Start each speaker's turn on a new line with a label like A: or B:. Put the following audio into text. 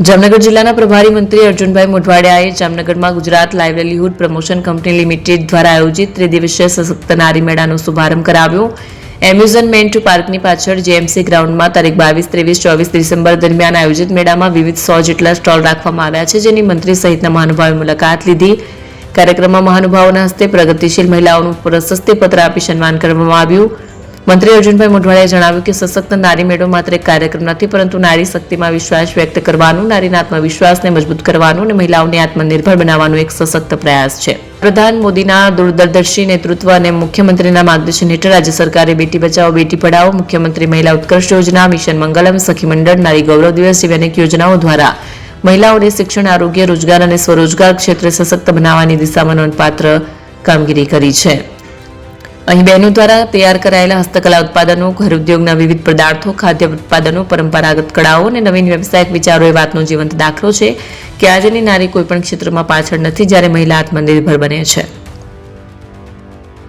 A: જામનગર જિલ્લાના પ્રભારી મંત્રી અર્જુનભાઈ મોઢવાડિયાએ જામનગરમાં Gujarat livelihood promotion company limited દ્વારા આયોજિત ત્રિદિવસીય સશક્ત નારી મેળાનો શુભારંભ કરાવ્યો. એમ્યુઝમેન્ટ પાર્કની પાછળ જેએમસી ગ્રાઉન્ડમાં તારીખ 22, 23, 24 ડિસેમ્બર દરમિયાન આયોજિત મેળામાં વિવિધ 100 જેટલા સ્ટોલ રાખવામાં આવ્યા છે, જેની મંત્રી સહિતના મહાનુભાવોએ મુલાકાત લીધી. કાર્યક્રમમાં મહાનુભાવોના હસ્તે પ્રગતિશીલ મહિલાઓનું પ્રશસ્તિપત્ર આપી સન્માન કરવામાં આવ્યું. મંત્રી અર્જુનભાઈ મોઢવાડિયાએ જણાવ્યું કે સશક્ત નારી મેળો માત્ર એક કાર્યક્રમ નથી, પરંતુ નારી શક્તિમાં વિશ્વાસ વ્યક્ત કરવાનું, નારીના આત્મવિશ્વાસને મજબૂત કરવાનું અને મહિલાઓને આત્મનિર્ભર બનાવવાનો એક સશક્ત પ્રયાસ છે. પ્રધાન મોદીના દૂરદર્શી નેતૃત્વ અને મુખ્યમંત્રીના માર્ગદર્શન હેઠળ રાજ્ય સરકારે બેટી બચાવો બેટી પઢાઓ, મુખ્યમંત્રી મહિલા ઉત્કર્ષ યોજના, મિશન મંગલમ, સખી મંડળ, નારી ગૌરવ દિવસ જેવી અનેક યોજનાઓ દ્વારા મહિલાઓને શિક્ષણ, આરોગ્ય, રોજગાર અને સ્વરોજગાર ક્ષેત્રે સશક્ત બનાવવાની દિશામાં નોંધપાત્ર કામગીરી કરી છે. અહીં બહેનો દ્વારા તૈયાર કરાયેલા હસ્તકલા ઉત્પાદનો, ઘર ઉદ્યોગના વિવિધ પદાર્થો, ખાદ્ય ઉત્પાદનો, પરંપરાગત કળાઓ અને નવીન વ્યવસાયિક વિચારો એ વાતનો જીવંત દાખલો છે કે આજની નારી કોઈપણ ક્ષેત્રમાં પાછળ નથી જ્યારે મહિલા આત્મનિર્ભર બને છે.